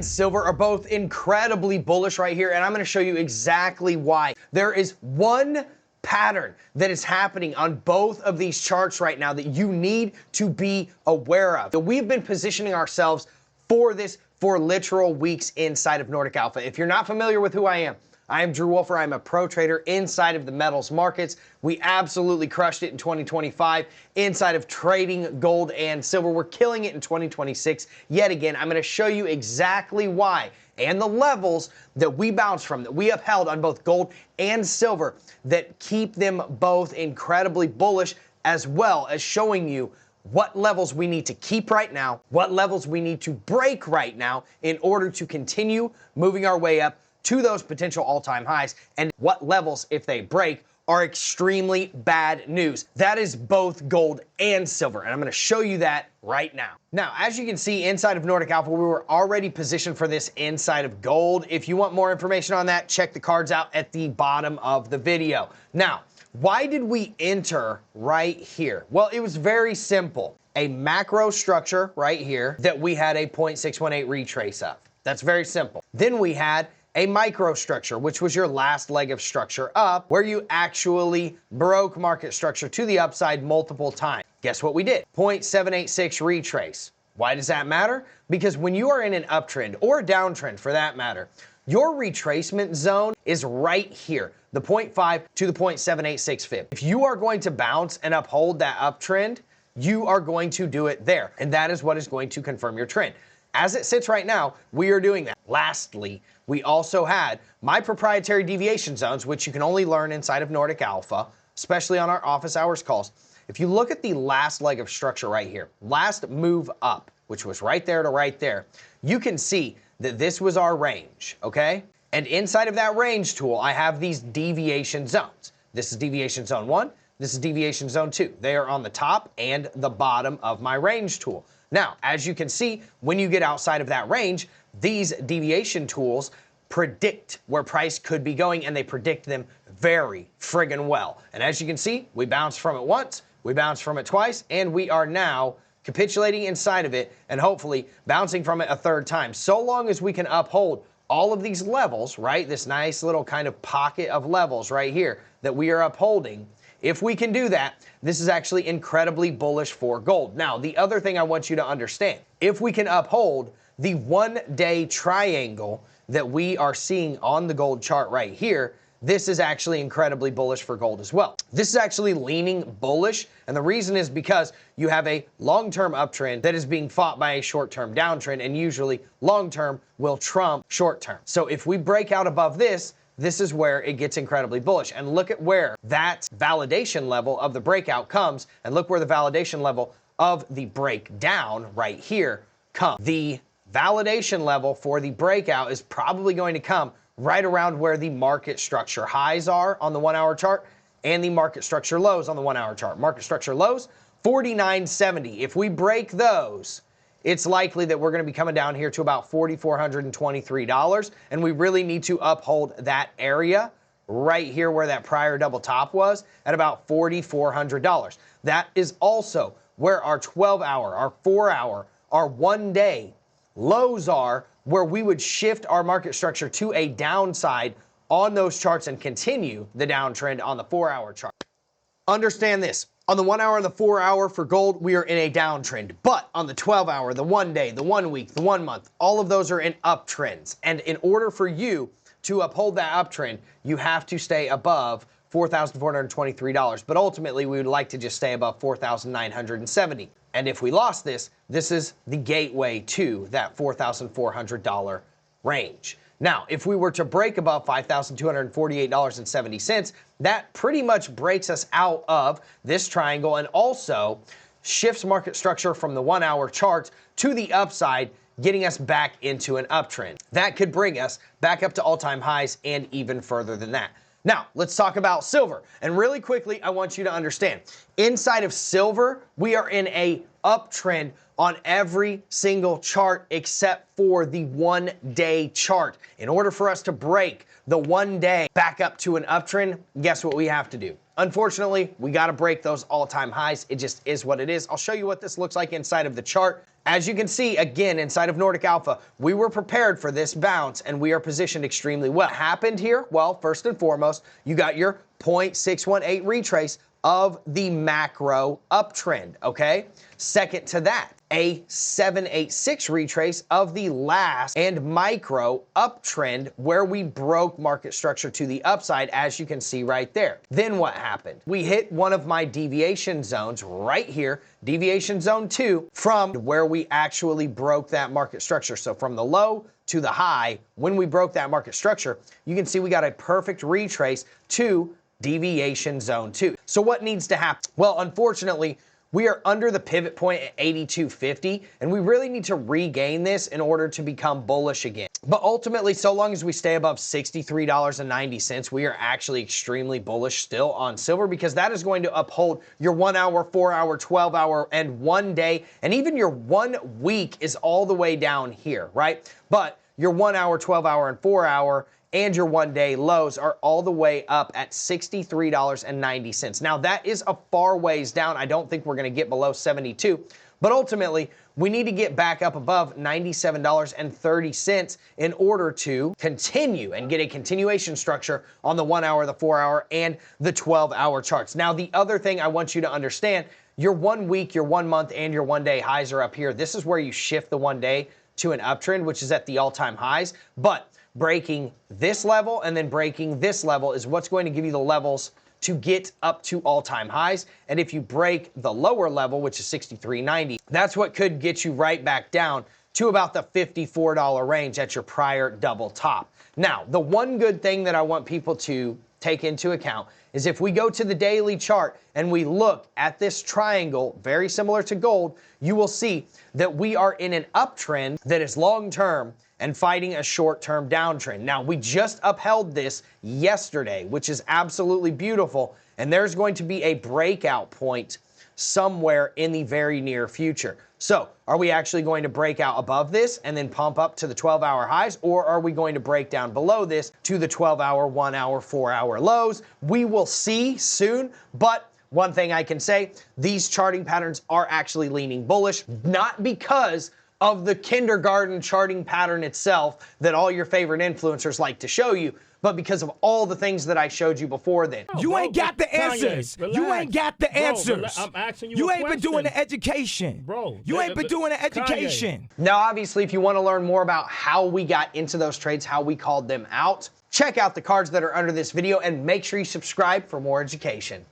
and silver are both incredibly bullish right here, and I'm going to show you exactly why. There is one pattern that is happening on both of these charts right now that you need to be aware of. We've been positioning ourselves for this for literal weeks inside of Nordic Alpha. If you're not familiar with who I am Drew Wolfer. I'm a pro trader inside of the metals markets. We absolutely crushed it in 2025 inside of trading gold and silver. We're killing it in 2026 yet again. I'm going to show you exactly why and the levels that we bounced from, that we upheld on both gold and silver, that keep them both incredibly bullish, as well as showing you what levels we need to keep right now, what levels we need to break right now in order to continue moving our way up to those potential all-time highs, and what levels, if they break, are extremely bad news. That is both gold and silver, and I'm going to show you that right now. Now, as you can see inside of Nordic Alpha, we were already positioned for this inside of gold. If you want more information on that, check the cards out at the bottom of the video. Now, why did we enter right here? Well, it was very simple. A macro structure right here that we had a 0.618 retrace of. That's very simple. Then we had a microstructure, which was your last leg of structure up, where you actually broke market structure to the upside multiple times. Guess what we did? 0.786 retrace. Why does that matter? Because when you are in an uptrend, or a downtrend for that matter, your retracement zone is right here, the 0.5 to the 0.786 fib. If you are going to bounce and uphold that uptrend, you are going to do it there, and that is what is going to confirm your trend. As it sits right now, we are doing that. Lastly, we also had my proprietary deviation zones, which you can only learn inside of Nordic Alpha, especially on our office hours calls. If you look at the last leg of structure right here, last move up, which was right there to right there, you can see that this was our range, okay? And inside of that range tool, I have these deviation zones. This is deviation zone 1, this is deviation zone 2. They are on the top and the bottom of my range tool. Now, as you can see, when you get outside of that range, these deviation tools predict where price could be going, and they predict them very friggin' well. And as you can see, we bounced from it once, we bounced from it twice, and we are now capitulating inside of it and hopefully bouncing from it a third time. So long as we can uphold all of these levels, right? This nice little kind of pocket of levels right here that we are upholding. If we can do that, this is actually incredibly bullish for gold. Now, the other thing I want you to understand, if we can uphold the one-day triangle that we are seeing on the gold chart right here, this is actually incredibly bullish for gold as well. This is actually leaning bullish, and the reason is because you have a long-term uptrend that is being fought by a short-term downtrend, and usually long-term will trump short-term. So if we break out above this, this is where it gets incredibly bullish. And look at where that validation level of the breakout comes, and look where the validation level of the breakdown right here comes. The validation level for the breakout is probably going to come right around where the market structure highs are on the 1-hour chart and the market structure lows on the 1-hour chart. Market structure lows, 49.70. If we break those, it's likely that we're going to be coming down here to about $4,423, and we really need to uphold that area right here where that prior double top was at about $4,400. That is also where our 12-hour, our 4-hour, our 1-day lows are, where we would shift our market structure to a downside on those charts and continue the downtrend on the 4-hour chart. Understand this. On the 1-hour and the 4-hour for gold, we are in a downtrend. But on the 12-hour, the 1 day, the 1 week, the 1 month, all of those are in uptrends. And in order for you to uphold that uptrend, you have to stay above $4,423. But ultimately, we would like to just stay above $4,970. And if we lost this, this is the gateway to that $4,400 range. Now, if we were to break above $5,248.70, that pretty much breaks us out of this triangle and also shifts market structure from the 1-hour chart to the upside, getting us back into an uptrend. That could bring us back up to all-time highs and even further than that. Now, let's talk about silver. And really quickly, I want you to understand, inside of silver, we are in a uptrend on every single chart except for the 1-day chart. In order for us to break the 1 day back up to an uptrend, guess what we have to do? unfortunately, we got to break those all-time highs. It just is what it is. I'll show you what this looks like inside of the chart. As you can see, again, inside of Nordic Alpha, we were prepared for this bounce and we are positioned extremely well. What happened here? Well, first and foremost, you got your 0.618 retrace of the macro uptrend, okay? Second to that, a 786 retrace of the last and micro uptrend where we broke market structure to the upside, as you can see right there. Then what happened? We hit one of my deviation zones right here, deviation zone 2, from where we actually broke that market structure. So from the low to the high, when we broke that market structure, you can see we got a perfect retrace to deviation zone 2. So what needs to happen? Well, unfortunately, we are under the pivot point at 82.50, and we really need to regain this in order to become bullish again. But ultimately, so long as we stay above $63.90, we are actually extremely bullish still on silver, because that is going to uphold your 1 hour, 4 hour, 12 hour, and 1 day, and even your 1 week is all the way down here, right? But your 1 hour, 12 hour, and 4 hour and your 1 day lows are all the way up at $63.90. Now that is a far ways down. I don't think we're going to get below 72, but ultimately we need to get back up above $97.30 in order to continue and get a continuation structure on the 1 hour, the 4 hour, and the 12 hour charts. Now the other thing I want you to understand, your 1 week, your 1 month, and your 1 day highs are up here. This is where you shift the 1 day to an uptrend, which is at the all-time highs, but breaking this level and then breaking this level is what's going to give you the levels to get up to all-time highs. And if you break the lower level, which is 63.90, that's what could get you right back down to about the $54 range at your prior double top. Now, the one good thing that I want people to take into account is if we go to the daily chart and we look at this triangle, very similar to gold, you will see that we are in an uptrend that is long-term and fighting a short-term downtrend. Now, we just upheld this yesterday, which is absolutely beautiful, and there's going to be a breakout point somewhere in the very near future. So, are we actually going to break out above this and then pump up to the 12-hour highs, or are we going to break down below this to the 12-hour, 1 hour, 4 hour lows? We will see soon, but one thing I can say, these charting patterns are actually leaning bullish, not because of the kindergarten charting pattern itself that all your favorite influencers like to show you, but because of all the things that I showed you before then. You ain't got the answers. You ain't got the answers. I'm asking you You a ain't been doing the education. Bro, you ain't been doing the education. Now, obviously, if you want to learn more about how we got into those trades, how we called them out, check out the cards that are under this video and make sure you subscribe for more education.